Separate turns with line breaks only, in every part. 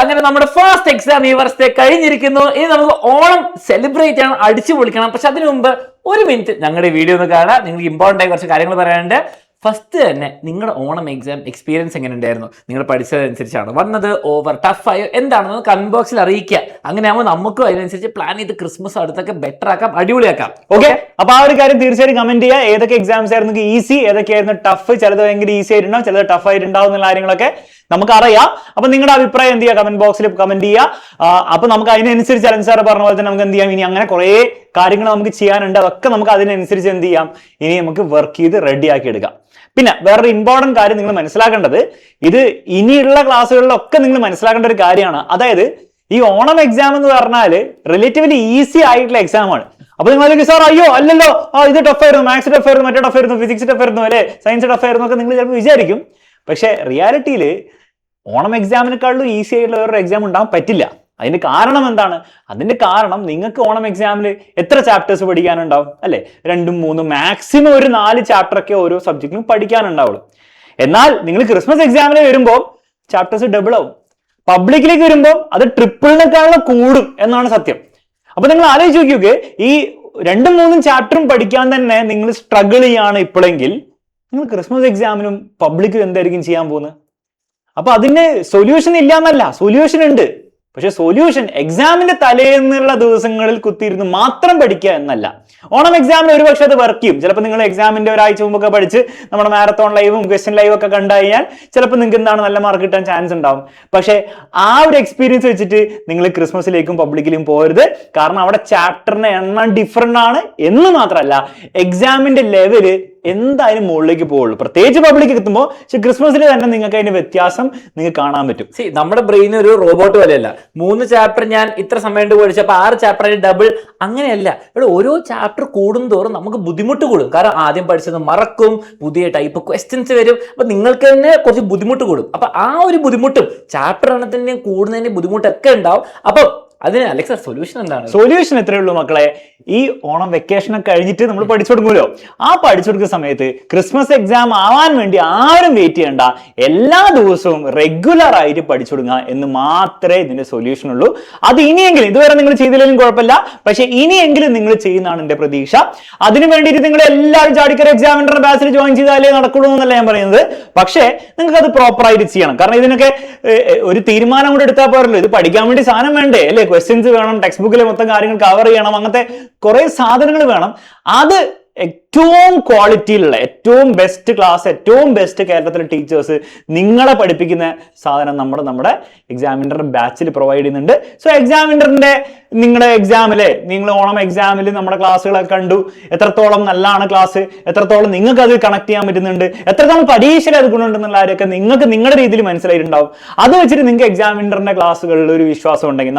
അങ്ങനെ നമ്മുടെ first exam ഈ വർഷത്തെ കഴിഞ്ഞിരിക്കുന്നു. ഇനി നമുക്ക് ഓണം സെലിബ്രേറ്റ് ചെയ്യണം, അടിച്ചു പൊളിക്കണം. പക്ഷെ അതിനു മുമ്പ് ഒരു മിനിറ്റ് ഞങ്ങളുടെ വീഡിയോ ഒന്ന് കാണാം. നിങ്ങൾക്ക് ഇമ്പോർട്ടൻ്റ് ആയ കുറച്ച് കാര്യങ്ങൾ പറയാനുണ്ട്. ഫസ്റ്റ് തന്നെ നിങ്ങളുടെ ഓണം എക്സാം എക്സ്പീരിയൻസ് എങ്ങനെ ഉണ്ടായിരുന്നു? നിങ്ങൾ പഠിച്ചതനുസരിച്ചാണ് വന്നത്, ഓവർ ടഫായോ എന്താണെന്ന് കമന്റ് ബോക്സിൽ അറിയിക്കുക. അങ്ങനെയാകുമ്പോൾ നമുക്കും അതിനനുസരിച്ച് പ്ലാൻ ചെയ്ത് ക്രിസ്മസ് അടുത്തൊക്കെ ബെറ്റർ ആക്കാം, അടിപൊളിയാക്കാം.
ഓക്കെ, അപ്പൊ ആ ഒരു കാര്യം തീർച്ചയായും കമന്റ് ചെയ്യുക. ഏതൊക്കെ എക്സാംസ് ആയിരുന്നു ഈസി, ഏതൊക്കെയായിരുന്നു ടഫ്, ചിലത് ഭയങ്കര ഈസി ആയിട്ടുണ്ടാവും, ചിലത് ടഫ് ആയിട്ടുണ്ടാവും എന്നുള്ള കാര്യങ്ങളൊക്കെ നമുക്കറിയാം. അപ്പൊ നിങ്ങളുടെ അഭിപ്രായം എന്ത് ചെയ്യുക, കമന്റ് ബോക്സിൽ കമന്റ് ചെയ്യുക. അപ്പൊ നമുക്ക് അതിനനുസരിച്ച് അലൻ സാർ പറഞ്ഞ പോലെ തന്നെ നമുക്ക് എന്ത് ചെയ്യാം, ഇനി അങ്ങനെ കുറെ കാര്യങ്ങൾ നമുക്ക് ചെയ്യാനുണ്ട്. അതൊക്കെ നമുക്ക് അതിനനുസരിച്ച് എന്ത് ചെയ്യാം, ഇനി നമുക്ക് വർക്ക് ചെയ്ത് റെഡി ആക്കി എടുക്കാം. പിന്നെ വേറൊരു ഇമ്പോർട്ടന്റ് കാര്യം നിങ്ങൾ മനസ്സിലാക്കേണ്ടത്, ഇത് ഇനിയുള്ള ക്ലാസ്സുകളിലൊക്കെ നിങ്ങൾ മനസ്സിലാക്കേണ്ട ഒരു കാര്യമാണ്. അതായത് ഈ ഓണം എക്സാം എന്ന് പറഞ്ഞാൽ റിലേറ്റീവ്ലി ഈസി ആയിട്ടുള്ള എക്സാം ആണ്. അപ്പൊ നിങ്ങൾ സാർ അയ്യോ അല്ലല്ലോ, ഇത് ടഫായിരുന്നു, മാത്സ് ടഫായിരുന്നു, മറ്റേ ടഫായിരുന്നു, ഫിസിക്സ് ടഫായിരുന്നു, അല്ലെ സയൻസ് ടഫായിരുന്നു ഒക്കെ നിങ്ങൾ ചിലപ്പോൾ വിചാരിക്കും. പക്ഷെ റിയാലിറ്റിയിൽ ഓണം എക്സാമിനെക്കാളും ഈസി ആയിട്ടുള്ള വേറൊരു എക്സാം ഉണ്ടാകാൻ പറ്റില്ല. അതിന്റെ കാരണം എന്താണ്? അതിന്റെ കാരണം നിങ്ങൾക്ക് ഓണം എക്സാമിൽ എത്ര ചാപ്റ്റേഴ്സ് പഠിക്കാനുണ്ടാവും, അല്ലെ? 2, 3 മാക്സിമം ഒരു 4 ചാപ്റ്റർ ഒക്കെ ഓരോ സബ്ജക്റ്റിനും പഠിക്കാനുണ്ടാവുള്ളൂ. എന്നാൽ നിങ്ങൾ ക്രിസ്മസ് എക്സാമിൽ വരുമ്പോൾ ചാപ്റ്റേഴ്സ് ഡബിൾ ആവും. പബ്ലിക്കിലേക്ക് വരുമ്പോൾ അത് ട്രിപ്പിളിനേക്കാളും കൂടും എന്നാണ് സത്യം. അപ്പൊ നിങ്ങൾ ആലോചിച്ച് നോക്കിയൊക്കെ, ഈ 2, 3 ചാപ്റ്ററും പഠിക്കാൻ തന്നെ നിങ്ങൾ സ്ട്രഗിൾ ചെയ്യാണ് ഇപ്പോഴെങ്കിൽ, നിങ്ങൾ ക്രിസ്മസ് എക്സാമിനും പബ്ലിക്കും എന്തായിരിക്കും ചെയ്യാൻ പോകുന്നത്? അപ്പൊ അതിന് സൊല്യൂഷൻ ഇല്ല എന്നല്ല, സൊല്യൂഷൻ ഉണ്ട്. പക്ഷെ സൊല്യൂഷൻ എക്സാമിന്റെ തലേന്നുള്ള ദിവസങ്ങളിൽ കുത്തിയിരുന്ന് മാത്രം പഠിക്കുക എന്നല്ല. ഓണം എക്സാമിന് ഒരുപക്ഷെ അത് വർക്ക് ചെയ്യും. ചിലപ്പോൾ നിങ്ങൾ എക്സാമിന്റെ ഒരാഴ്ച മുമ്പൊക്കെ പഠിച്ച് നമ്മുടെ മാരത്തോൺ ലൈവും ക്വസ്റ്റ്യൻ ലൈവും ഒക്കെ കണ്ടു കഴിഞ്ഞാൽ ചിലപ്പോൾ നിങ്ങൾക്ക് എന്താണ് നല്ല മാർക്ക് കിട്ടാൻ ചാൻസ് ഉണ്ടാവും. പക്ഷെ ആ ഒരു എക്സ്പീരിയൻസ് വെച്ചിട്ട് നിങ്ങൾ ക്രിസ്മസിലേക്കും പബ്ലിക്കിലേക്കും പോകരുത്. കാരണം അവിടെ ചാപ്റ്ററിന്റെ എണ്ണം ഡിഫറെന്റ് ആണ് എന്ന് മാത്രമല്ല, എക്സാമിന്റെ ലെവല് എന്തായാലും മുകളിലേക്ക് പോകുള്ളൂ. പ്രത്യേകിച്ച് പബ്ലിക് എത്തുമ്പോൾ. പക്ഷെ ക്രിസ്മസിൽ തന്നെ നിങ്ങൾക്ക് അതിന്റെ വ്യത്യാസം നിങ്ങൾക്ക് കാണാൻ പറ്റും.
നമ്മുടെ ബ്രെയിൻ ഒരു റോബോട്ട് പോലെയല്ല. 3 ചാപ്റ്റർ ഞാൻ ഇത്ര സമയം കൊണ്ട് പഠിച്ചപ്പോൾ 6 ചാപ്റ്റർ ഡബിൾ അങ്ങനെയല്ല. ഇവിടെ ഓരോ ചാപ്റ്റർ കൂടുന്തോറും നമുക്ക് ബുദ്ധിമുട്ട് കൂടും. കാരണം ആദ്യം പഠിച്ചത് മറക്കും, പുതിയ ടൈപ്പ് ക്വസ്റ്റ്യൻസ് വരും. അപ്പൊ നിങ്ങൾക്ക് തന്നെ കുറച്ച് ബുദ്ധിമുട്ട് കൂടും. അപ്പൊ ആ ഒരു ബുദ്ധിമുട്ടും ചാപ്റ്റർ എണ്ണത്തിന്റെയും കൂടുന്നതിന്റെ ബുദ്ധിമുട്ടൊക്കെ ഉണ്ടാവും. അപ്പൊ അതിന് അലക്സ സൊല്യൂഷൻ എന്താണ്?
സൊല്യൂഷൻ എത്രയേ ഉള്ളൂ മക്കളെ. ഈ ഓണം വെക്കേഷൻ ഒക്കെ കഴിഞ്ഞിട്ട് നമ്മൾ പഠിച്ചു കൊടുക്കുമല്ലോ, ആ പഠിച്ചു കൊടുക്കുന്ന സമയത്ത് ക്രിസ്മസ് എക്സാം ആവാൻ വേണ്ടി ആരും വെയിറ്റ് ചെയ്യണ്ട. എല്ലാ ദിവസവും റെഗുലർ ആയിട്ട് പഠിച്ചു കൊടുക്കുക എന്ന് മാത്രമേ ഇതിന്റെ സൊല്യൂഷൻ ഉള്ളൂ. അത് ഇനിയെങ്കിലും, ഇതുവരെ നിങ്ങൾ ചെയ്തില്ലെങ്കിലും കുഴപ്പമില്ല, പക്ഷെ ഇനിയെങ്കിലും നിങ്ങൾ ചെയ്യുന്നതാണ് എന്റെ പ്രതീക്ഷ. അതിനു വേണ്ടിയിട്ട് നിങ്ങൾ എല്ലാവരും ചാടിക്കർ എക്സാമിന്റെ ബാച്ചിൽ ജോയിൻ ചെയ്താലേ നടക്കുള്ളൂ എന്നല്ല ഞാൻ പറയുന്നത്. പക്ഷേ നിങ്ങൾക്ക് അത് പ്രോപ്പർ ആയിട്ട് ചെയ്യണം. കാരണം ഇതിനൊക്കെ ഒരു തീരുമാനം കൂടെ എടുത്താൽ പോരല്ലോ. ഇത് പഠിക്കാൻ വേണ്ടി സാധനം വേണ്ടേ, അല്ലെ? ക്വസ്റ്റ്യൻസ് വേണം, ടെക്സ്റ്റ് ബുക്കിലെ മൊത്തം കാര്യങ്ങൾ കവർ ചെയ്യണം, അങ്ങനത്തെ കുറെ സാധനങ്ങൾ വേണം. അത് ഏറ്റവും ക്വാളിറ്റിയിലുള്ള, ഏറ്റവും ബെസ്റ്റ് ക്ലാസ്, ഏറ്റവും ബെസ്റ്റ് കേരളത്തിലെ ടീച്ചേഴ്സ് നിങ്ങളെ പഠിപ്പിക്കുന്ന സാധനം നമ്മുടെ എക്സാമിനർ ബാച്ചിൽ പ്രൊവൈഡ് ചെയ്യുന്നുണ്ട്. സോ എക്സാമിനറിന്റെ നിങ്ങളുടെ എക്സാമിലെ, നിങ്ങൾ ഓണം എക്സാമിൽ നമ്മുടെ ക്ലാസ്സുകളൊക്കെ കണ്ടു, എത്രത്തോളം നല്ലതാണ് ക്ലാസ്, എത്രത്തോളം നിങ്ങൾക്ക് അത് കണക്ട് ചെയ്യാൻ പറ്റുന്നുണ്ട്, എത്രത്തോളം പരീക്ഷയിൽ അത് ഗുണമുണ്ടെന്നുള്ള കാര്യമൊക്കെ നിങ്ങൾക്ക് നിങ്ങളുടെ രീതിയിൽ മനസ്സിലായിട്ടുണ്ടാവും. അത് വെച്ചിട്ട് നിങ്ങൾക്ക് എക്സാമിനറിന്റെ ക്ലാസ്സുകളിൽ ഒരു വിശ്വാസം ഉണ്ടെങ്കിൽ,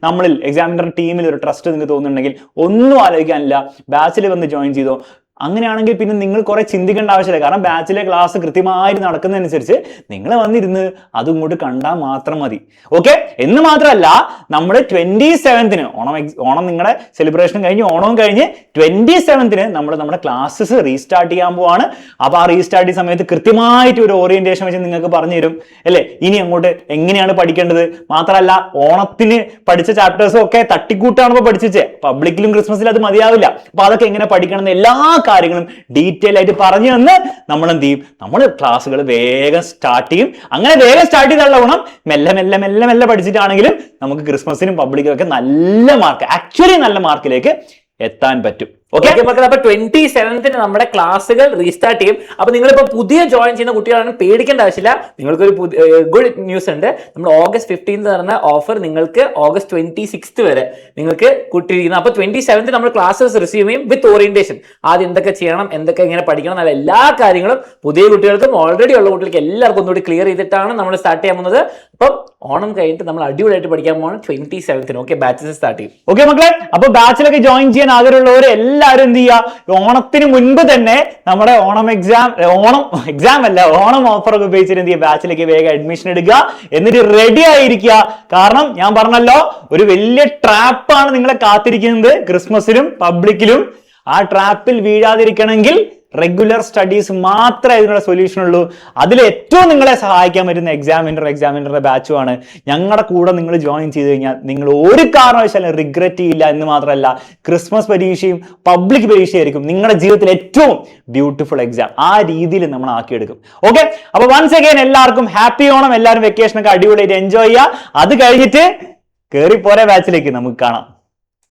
നമ്മളിൽ എക്സാമിനർ ടീമിൽ ഒരു ട്രസ്റ്റ് നിങ്ങൾക്ക് തോന്നുന്നുണ്ടെങ്കിൽ ഒന്നും ആലോചിക്കാനില്ല, ബാച്ചിൽ വന്ന് ജോയിൻ ചെയ്തോ. അങ്ങനെയാണെങ്കിൽ പിന്നെ നിങ്ങൾ കുറെ ചിന്തിക്കേണ്ട ആവശ്യമില്ല. കാരണം ബാച്ചിലെ ക്ലാസ് കൃത്യമായിട്ട് നടക്കുന്നതനുസരിച്ച് നിങ്ങൾ വന്നിരുന്ന് അതും കൂടി കണ്ടാൽ മാത്രം മതി. ഓക്കെ, എന്ന് മാത്രമല്ല നമ്മൾ 27-ന് ഓണം നിങ്ങളുടെ സെലിബ്രേഷൻ കഴിഞ്ഞ്, ഓണവും കഴിഞ്ഞ് 27-ന് നമ്മുടെ ക്ലാസ്സസ് റീസ്റ്റാർട്ട് ചെയ്യാൻ പോവാണ്. അപ്പൊ ആ റീസ്റ്റാർട്ട് ചെയ്യുന്ന സമയത്ത് കൃത്യമായിട്ട് ഒരു ഓറിയന്റേഷൻ വെച്ച് നിങ്ങൾക്ക് പറഞ്ഞു തരും, അല്ലെ? ഇനി അങ്ങോട്ട് എങ്ങനെയാണ് പഠിക്കേണ്ടത്. മാത്രമല്ല ഓണത്തിന് പഠിച്ച ചാപ്റ്റേഴ്സും ഒക്കെ തട്ടിക്കൂട്ടാണ് പഠിച്ചേ. പബ്ലിക്കിലും ക്രിസ്മസിലും അത് മതിയാവില്ല. അപ്പൊ അതൊക്കെ എങ്ങനെ പഠിക്കണം എന്ന് എല്ലാ കാര്യങ്ങളും ഡീറ്റെയിൽ ആയിട്ട് പറഞ്ഞു തന്ന് നമ്മൾ എന്ത് ചെയ്യും, നമ്മൾ ക്ലാസ്സുകൾ വേഗം സ്റ്റാർട്ട് ചെയ്യും. അങ്ങനെ വേഗം സ്റ്റാർട്ട് ചെയ്താലുള്ള ഗുണം മെല്ലെ മെല്ലെ മെല്ലെ മെല്ലെ പഠിച്ചിട്ടാണെങ്കിലും നമുക്ക് ക്രിസ്മസിനും പബ്ലിക്കും ഒക്കെ നല്ല മാർക്ക്, ആക്ച്വലി നല്ല മാർക്കിലേക്ക് എത്താൻ പറ്റും.
ഓക്കെ മക്കളെ, അപ്പൊ 27-ന് നമ്മുടെ ക്ലാസ്സുകൾ റീസ്റ്റാർട്ട് ചെയ്യും. അപ്പൊ നിങ്ങളിപ്പോ പുതിയ ജോയിൻ ചെയ്യുന്ന കുട്ടികളാണ് പേടിക്കേണ്ട ആവശ്യമില്ല. നിങ്ങൾക്കൊരു ഗുഡ് ന്യൂസ് ഉണ്ട്. നമ്മൾ August 15 നടന്ന ഓഫർ നിങ്ങൾക്ക് August 26 വരെ നിങ്ങൾക്ക് കുട്ടിയിരിക്കുന്നത്. അപ്പൊ 27-ന് നമ്മൾ ക്ലാസ്സസ് റിസീവ് ചെയ്യും വിത്ത് ഓറിയന്റേഷൻ. ആദ്യം എന്തൊക്കെ ചെയ്യണം, എന്തൊക്കെ എങ്ങനെ പഠിക്കണം എന്നുള്ള എല്ലാ കാര്യങ്ങളും പുതിയ കുട്ടികൾക്കും ഓൾറെഡി ഉള്ള കുട്ടികൾക്ക് എല്ലാവർക്കും ഒന്നുകൂടി ക്ലിയർ ചെയ്തിട്ടാണ് നമ്മൾ സ്റ്റാർട്ട് ചെയ്യാൻ പോകുന്നത്. അപ്പം ഓണം കഴിഞ്ഞിട്ട് നമ്മൾ അടിപൊളിയായിട്ട് പഠിക്കാൻ പോകണം 27-ന്. ഓക്കെ, ബാച്ചസ് സ്റ്റാർട്ട് ചെയ്യും.
ഓക്കെ മക്കളെ, അപ്പൊ ബാച്ചിലൊക്കെ ജോയിൻ ചെയ്യാൻ ആഗ്രഹമുള്ളവർ എല്ലാവരും എന്ത് ചെയ്യുക, ഓണത്തിന് മുൻപ് തന്നെ നമ്മുടെ ഓണം ഓഫർ ഒക്കെ ഉപയോഗിച്ചിട്ട് എന്ത് ചെയ്യുക, ബാച്ചിലേക്ക് വേഗം അഡ്മിഷൻ എടുക്കുക. എന്നിട്ട് റെഡി ആയിരിക്കുക. കാരണം ഞാൻ പറഞ്ഞല്ലോ, ഒരു വലിയ ട്രാപ്പാണ് നിങ്ങളെ കാത്തിരിക്കുന്നത് ക്രിസ്മസിലും പബ്ലിക്കിലും. ആ ട്രാപ്പിൽ വീഴാതിരിക്കണമെങ്കിൽ റെഗുലർ സ്റ്റഡീസ് മാത്രമേ ഇതിനുള്ള സൊല്യൂഷൻ ഉള്ളൂ. അതിൽ ഏറ്റവും നിങ്ങളെ സഹായിക്കാൻ പറ്റുന്ന എക്സാമിനറുടെ ബാച്ചുമാണ്. ഞങ്ങളുടെ കൂടെ നിങ്ങൾ ജോയിൻ ചെയ്ത് കഴിഞ്ഞാൽ നിങ്ങൾ ഒരു കാരണവശാലും റിഗ്രറ്റ് ചെയ്യില്ല എന്ന് മാത്രമല്ല, ക്രിസ്മസ് പരീക്ഷയും പബ്ലിക് പരീക്ഷയായിരിക്കും നിങ്ങളുടെ ജീവിതത്തിൽ ഏറ്റവും ബ്യൂട്ടിഫുൾ എക്സാം. ആ രീതിയിൽ നമ്മൾ ആക്കിയെടുക്കും. ഓക്കെ, അപ്പൊ വൺസ് അഗൈൻ എല്ലാവർക്കും ഹാപ്പി ഓണം. എല്ലാവരും വെക്കേഷൻ ഒക്കെ അടിപൊളിയായിട്ട് എൻജോയ് ചെയ്യുക. അത് കഴിഞ്ഞിട്ട് കേറി പോരെ ബാച്ചിലേക്ക് നമുക്ക് കാണാം.